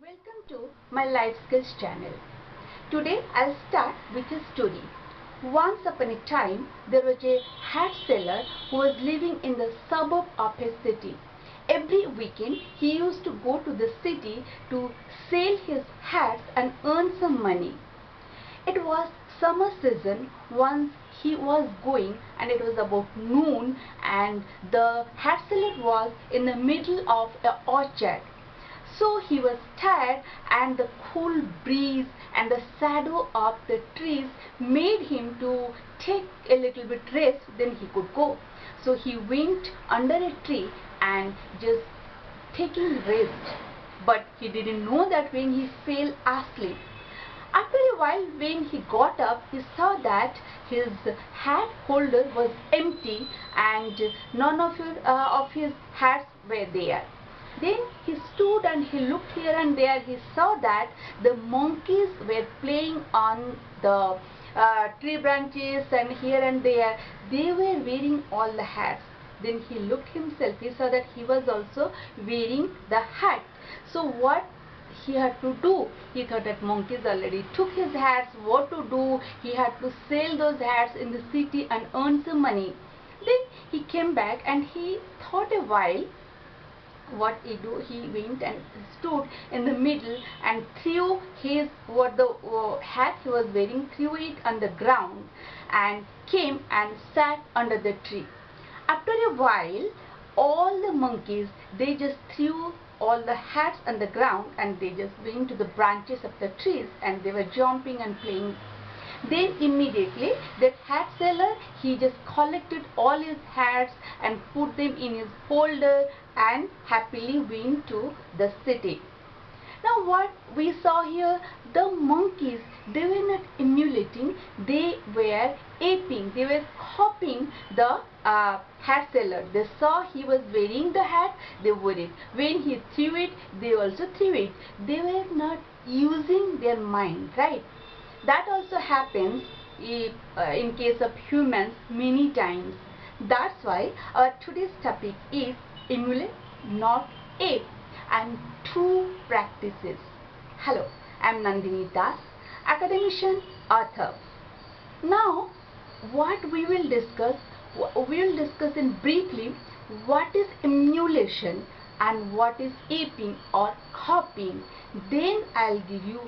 Welcome to my Life Skills channel. Today I'll start with a story. Once upon a time there was a hat seller who was living in the suburb of his city. Every weekend he used to go to the city to sell his hats and earn some money. It was summer season. Once he was going and it was about noon and the hat seller was in the middle of an orchard. So he was tired and the cool breeze and the shadow of the trees made him to take a little bit rest, then he could go. So he went under a tree and just taking rest. But he didn't know that when he fell asleep. After a while when he got up, he saw that his hat holder was empty and none of his hats were there. Then he stood and he looked here and there. He saw that the monkeys were playing on the tree branches and here and there. They were wearing all the hats. Then he looked himself. He saw that he was also wearing the hat. So what he had to do? He thought that monkeys already took his hats. What to do? He had to sell those hats in the city and earn some money. Then he came back and he thought a while. What he do? He went and stood in the middle and threw his hat he was wearing, threw it on the ground and came and sat under the tree. After a while, all the monkeys, they just threw all the hats on the ground and they just went to the branches of the trees and they were jumping and playing. Then immediately that hat seller, he just collected all his hats and put them in his holder and happily went to the city. Now what we saw here, the monkeys, they were not emulating, they were aping, they were copying the hat seller. They saw he was wearing the hat, they wore it. When he threw it, they also threw it. They were not using their mind, right? That also happens in case of humans many times. That's why our today's topic is emulate, not ape, and two practices. Hello, I am Nandini Das, academician, author. Now, what we will discuss in briefly what is emulation and what is aping or copying. Then I'll give you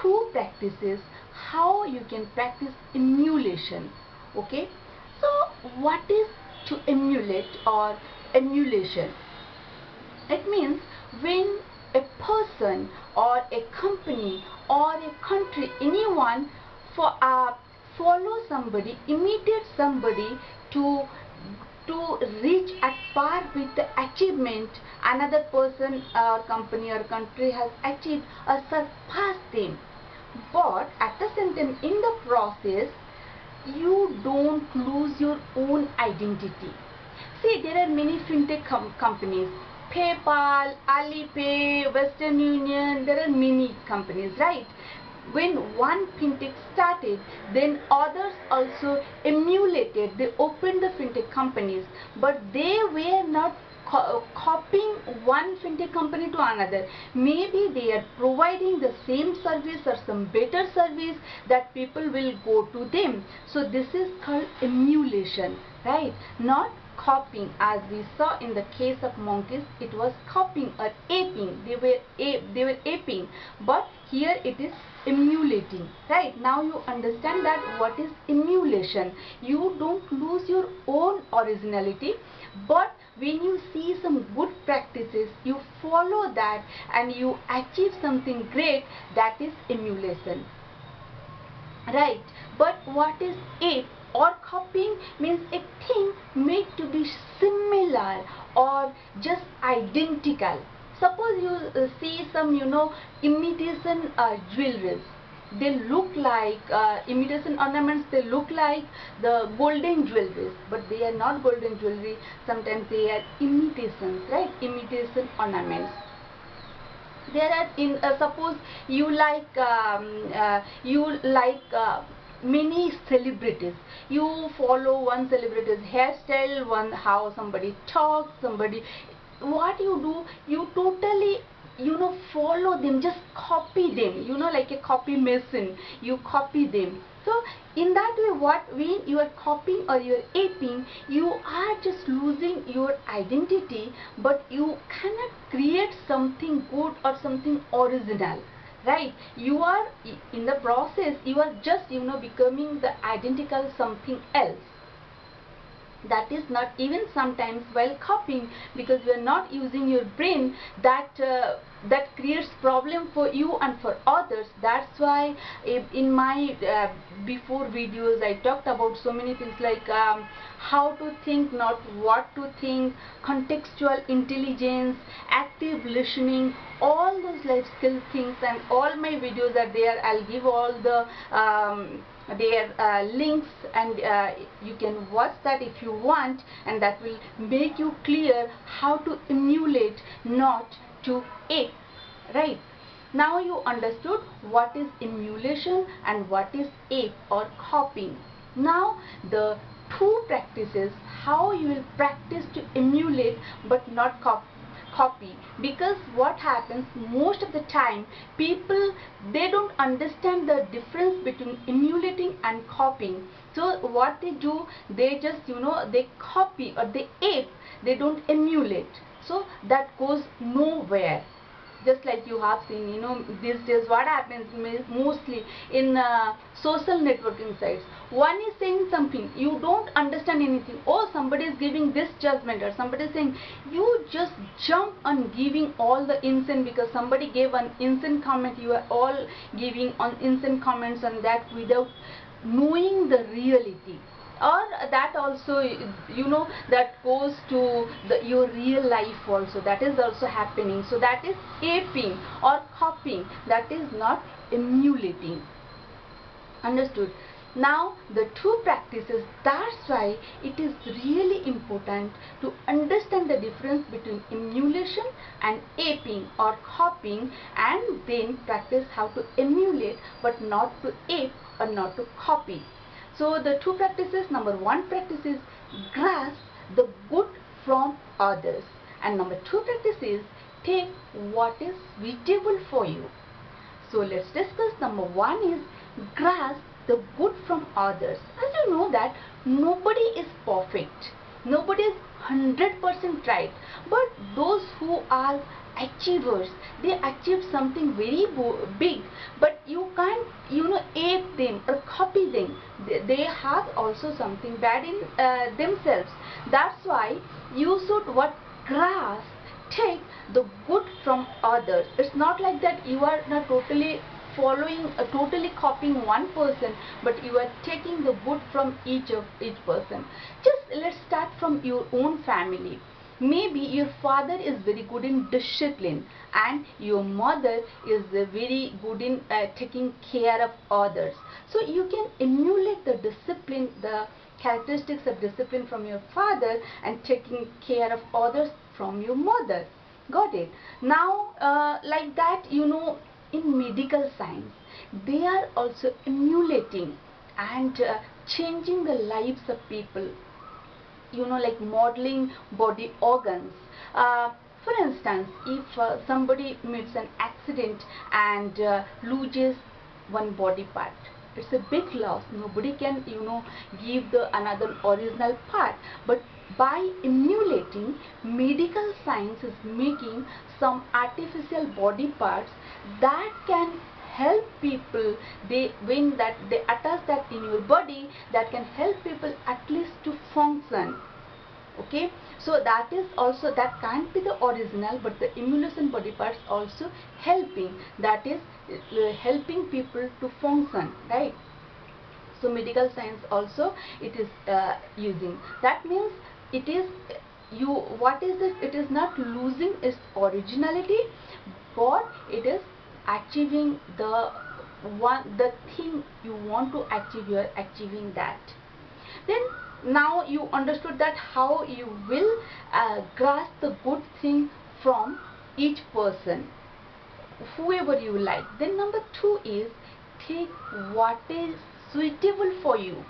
two practices how you can practice emulation. Okay, so what is to emulate or emulation? It means when a person or a company or a country, anyone follow somebody, imitate somebody to reach at par with the achievement another person or company or country has achieved or surpassed them. But at the same time, in the process, you don't lose your own identity. See, there are many fintech companies, PayPal, Alipay, Western Union, there are many companies, right? When one fintech started, then others also emulated. They opened the fintech companies, but they were not copying one fintech company to another. Maybe they are providing the same service or some better service that people will go to them. So this is called emulation, right? Not copying. As we saw in the case of monkeys, it was copying or aping. They were aping, but here it is emulating, right? Now you understand that what is emulation. You don't lose your own originality, but when you see some good practices, you follow that and you achieve something great, that is emulation, right? But what is ape or copying? Means a thing made to be similar or just identical. Suppose you see some imitation jewelries. They look like imitation ornaments. They look like the golden jewelries, but they are not golden jewelry. Sometimes they are imitations, right? Imitation ornaments. There are suppose you like many celebrities. You follow one celebrity's hairstyle, one how somebody talks, somebody. What you do, you totally follow them, just copy them, like a copy machine, you copy them. So in that way, when you are copying or you are aping, you are just losing your identity, but you cannot create something good or something original, right? You are in the process, you are just becoming the identical something else. That is not even sometimes while copying, because you are not using your brain, that creates problem for you and for others. That's why in my before videos I talked about so many things like how to think, not what to think, contextual intelligence, active listening, all those life skill things, and all my videos are there. I'll give all the their links, and you can watch that if you want, and that will make you clear how to emulate, not to ape. Right? Now you understood what is emulation and what is ape or copying. Now the two practices, how you will practice to emulate but not copy. Because what happens most of the time, people, they don't understand the difference between emulating and copying. So what they do, they just they copy or they ape, they don't emulate. So that goes nowhere. Just like you have seen, these days what happens mostly in social networking sites, one is saying something, you don't understand anything, or somebody is giving this judgment, or somebody is saying, you just jump on giving all the instant, because somebody gave an instant comment, you are all giving on instant comments on that without knowing the reality. Or that also, that goes to your real life also, that is also happening. So that is aping or copying, that is not emulating. Understood? Now the two practices, that's why it is really important to understand the difference between emulation and aping or copying, and then practice how to emulate but not to ape or not to copy. So the two practices, number one practice is grasp the good from others, and number two practice is take what is suitable for you. So let's discuss. Number one is grasp the good from others. As you know that nobody is perfect, nobody is 100% right, but those who are achievers, they achieve something very big, but you can't ape them or copy them. They have also something bad in themselves. That's why you should grasp, take the good from others. It's not like that you are not totally following, totally copying one person, but you are taking the good from each person. Just let's start from your own family. Maybe your father is very good in discipline, and your mother is very good in taking care of others. So you can emulate the discipline, the characteristics of discipline from your father, and taking care of others from your mother. Got it? Now like that, in medical science, they are also emulating and changing the lives of people, like modeling body organs. For instance, if somebody meets an accident and loses one body part, it's a big loss. Nobody can give the another original part, but by emulating, medical science is making some artificial body parts that can help people. When they attach that in your body, that can help people at least to function. Okay, so that is also, that can't be the original, but the emulation body parts also helping, that is helping people to function, right? So medical science also it is using. That means it is what is this? It is not losing its originality, but it is achieving the thing you want to achieve. You are achieving that. Then now you understood that how you will grasp the good thing from each person, whoever you like. Then number two is take what is suitable for you.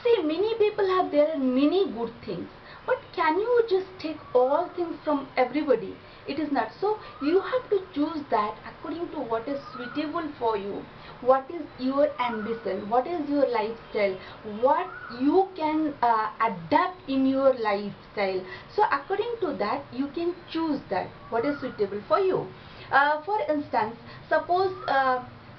See, many people have their many good things, but can you just take all things from everybody? It is not. So you have to choose that according to what is suitable for you, what is your ambition, what is your lifestyle, what you can adapt in your lifestyle. So according to that you can choose that what is suitable for you. For instance, suppose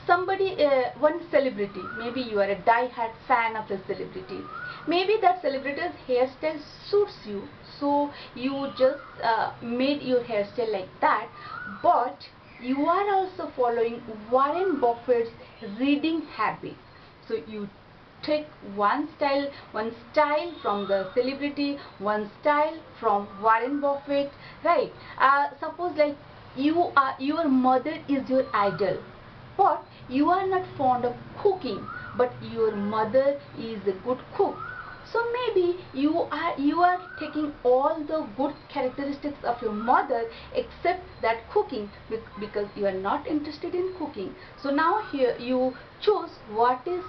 somebody, one celebrity, maybe you are a die-hard fan of a celebrity, maybe that celebrity's hairstyle suits you, so you just made your hairstyle like that, but you are also following Warren Buffett's reading habit. So you take one style from the celebrity, one style from Warren Buffett, right? Suppose like your mother is your idol, but you are not fond of cooking, but your mother is a good cook. So maybe you are taking all the good characteristics of your mother except that cooking, because you are not interested in cooking. So now here you choose what is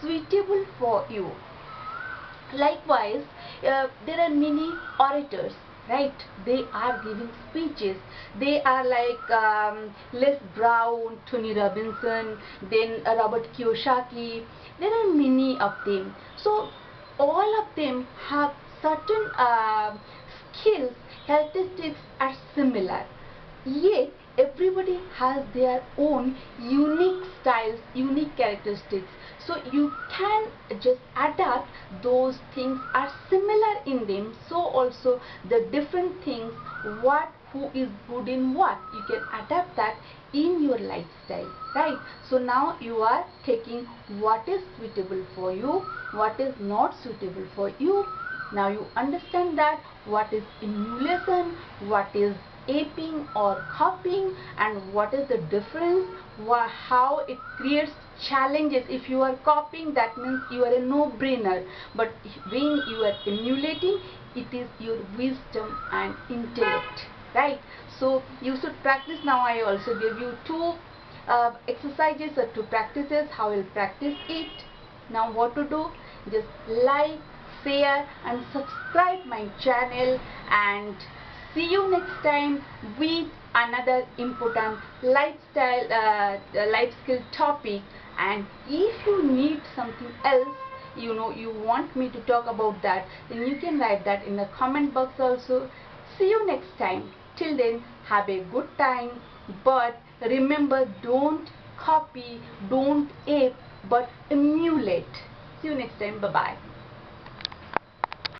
suitable for you. Likewise, there are many orators, right? They are giving speeches. They are like Les Brown, Tony Robinson, then Robert Kiyosaki. There are many of them. So all of them have certain skills, characteristics are similar. Yet everybody has their own unique styles, unique characteristics. So you can just adapt those things are similar in them. So also the different things, what who is good in what, you can adapt that in your lifestyle, right? So now you are taking what is suitable for you, what is not suitable for you. Now you understand that what is emulation, what is aping or copying, and what is the difference, how it creates challenges. If you are copying, that means you are a no-brainer, but when you are emulating, it is your wisdom and intellect, right? So you should practice. Now I also give you two exercises or two practices, how you'll practice it. Now what to do, just like, share and subscribe my channel, and see you next time with another important lifestyle life skill topic. And if you need something else, you want me to talk about that, then you can write that in the comment box also. See you next time. Till then, have a good time, but remember, don't copy, don't ape, but emulate. See you next time. Bye bye.